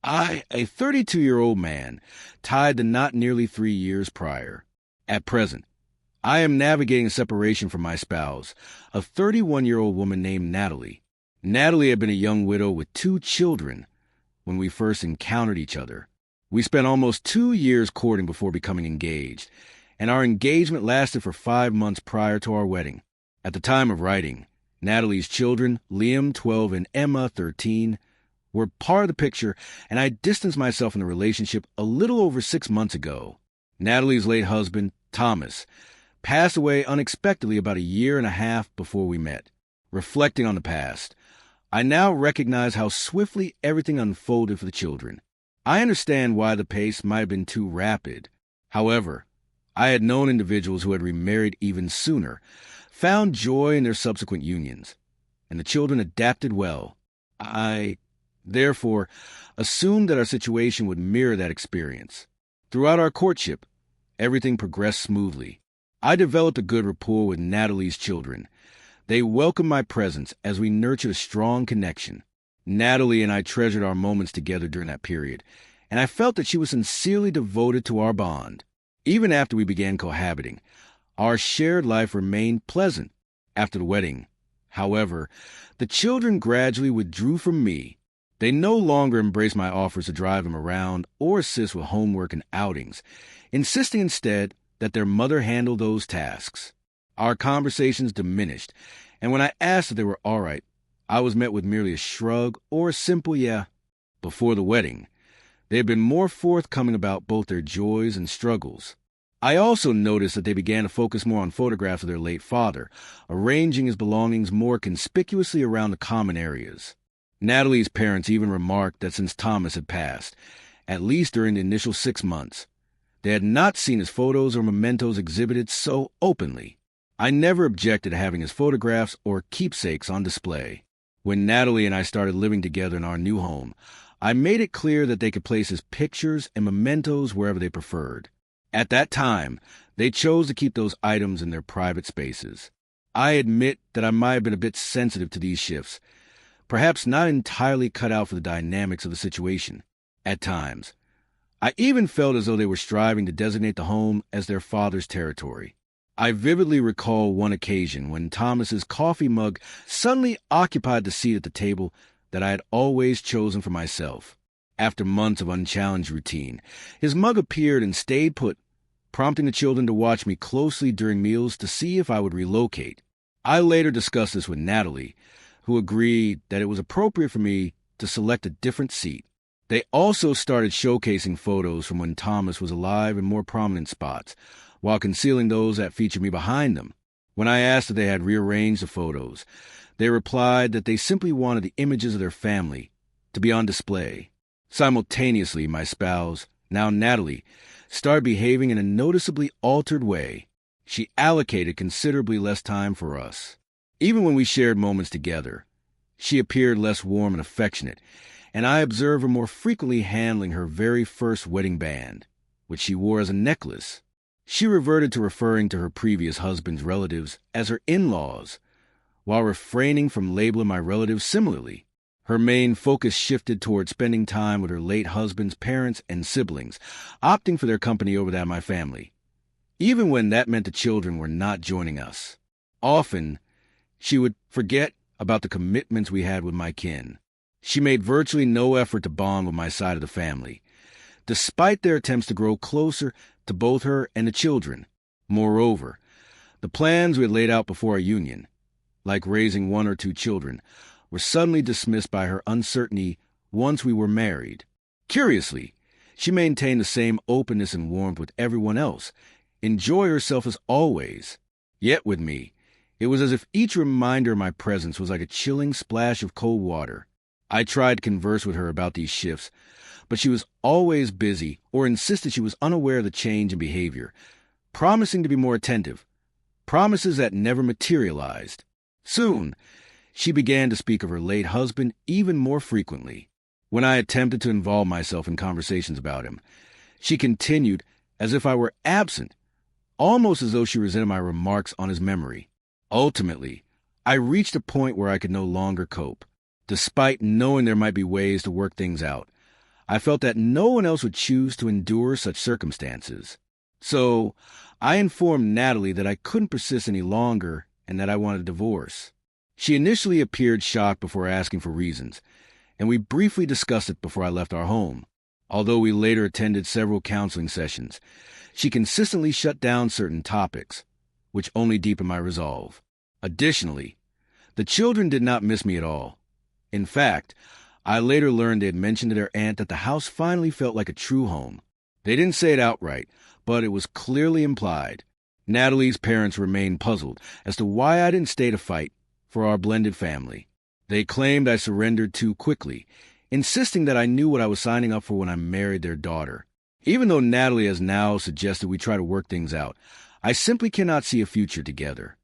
I, a 32-year-old man, tied the knot nearly 3 years prior. At present, I am navigating a separation from my spouse, a 31-year-old woman named Natalie. Natalie had been a young widow with 2 children when we first encountered each other. We spent almost 2 years courting before becoming engaged, and our engagement lasted for 5 months prior to our wedding. At the time of writing, Natalie's children, Liam, 12, and Emma, 13, were part of the picture, and I distanced myself from the relationship a little over 6 months ago. Natalie's late husband, Thomas, passed away unexpectedly about 1.5 years before we met. Reflecting on the past, I now recognize how swiftly everything unfolded for the children. I understand why the pace might have been too rapid. However, I had known individuals who had remarried even sooner, found joy in their subsequent unions, and the children adapted well. I, therefore, assumed that our situation would mirror that experience. Throughout our courtship, everything progressed smoothly. I developed a good rapport with Natalie's children. They welcomed my presence as we nurtured a strong connection. Natalie and I treasured our moments together during that period, and I felt that she was sincerely devoted to our bond. Even after we began cohabiting, our shared life remained pleasant. After the wedding, however, the children gradually withdrew from me. They no longer embraced my offers to drive them around or assist with homework and outings, insisting instead that their mother handle those tasks. Our conversations diminished, and when I asked if they were all right, I was met with merely a shrug or a simple yeah. Before the wedding, they had been more forthcoming about both their joys and struggles. I also noticed that they began to focus more on photographs of their late father, arranging his belongings more conspicuously around the common areas. Natalie's parents even remarked that since Thomas had passed, at least during the initial 6 months, they had not seen his photos or mementos exhibited so openly. I never objected to having his photographs or keepsakes on display. When Natalie and I started living together in our new home, I made it clear that they could place his pictures and mementos wherever they preferred. At that time, they chose to keep those items in their private spaces. I admit that I might have been a bit sensitive to these shifts, perhaps not entirely cut out for the dynamics of the situation. At times, I even felt as though they were striving to designate the home as their father's territory. I vividly recall one occasion when Thomas's coffee mug suddenly occupied the seat at the table that I had always chosen for myself. After months of unchallenged routine, his mug appeared and stayed put, prompting the children to watch me closely during meals to see if I would relocate. I later discussed this with Natalie, who agreed that it was appropriate for me to select a different seat. They also started showcasing photos from when Thomas was alive in more prominent spots, while concealing those that featured me behind them. When I asked if they had rearranged the photos, they replied that they simply wanted the images of their family to be on display. Simultaneously, my spouse, now Natalie, started behaving in a noticeably altered way. She allocated considerably less time for us. Even when we shared moments together, she appeared less warm and affectionate, and I observed her more frequently handling her very first wedding band, which she wore as a necklace. She reverted to referring to her previous husband's relatives as her in-laws, while refraining from labeling my relatives similarly. Her main focus shifted toward spending time with her late husband's parents and siblings, opting for their company over that of my family, even when that meant the children were not joining us. Often, she would forget about the commitments we had with my kin. She made virtually no effort to bond with my side of the family, despite their attempts to grow closer to both her and the children. Moreover, the plans we had laid out before our union, like raising 1 or 2 children, were suddenly dismissed by her uncertainty once we were married. Curiously, she maintained the same openness and warmth with everyone else, enjoyed herself as always. Yet with me, it was as if each reminder of my presence was like a chilling splash of cold water. I tried to converse with her about these shifts, but she was always busy or insisted she was unaware of the change in behavior, promising to be more attentive, promises that never materialized. Soon, she began to speak of her late husband even more frequently. When I attempted to involve myself in conversations about him, she continued as if I were absent, almost as though she resented my remarks on his memory. Ultimately, I reached a point where I could no longer cope. Despite knowing there might be ways to work things out, I felt that no one else would choose to endure such circumstances. So, I informed Natalie that I couldn't persist any longer and that I wanted a divorce. She initially appeared shocked before asking for reasons, and we briefly discussed it before I left our home. Although we later attended several counseling sessions, she consistently shut down certain topics, which only deepened my resolve. Additionally, the children did not miss me at all. In fact, I later learned they had mentioned to their aunt that the house finally felt like a true home. They didn't say it outright, but it was clearly implied. Natalie's parents remained puzzled as to why I didn't stay to fight for our blended family. They claimed I surrendered too quickly, insisting that I knew what I was signing up for when I married their daughter. Even though Natalie has now suggested we try to work things out, I simply cannot see a future together.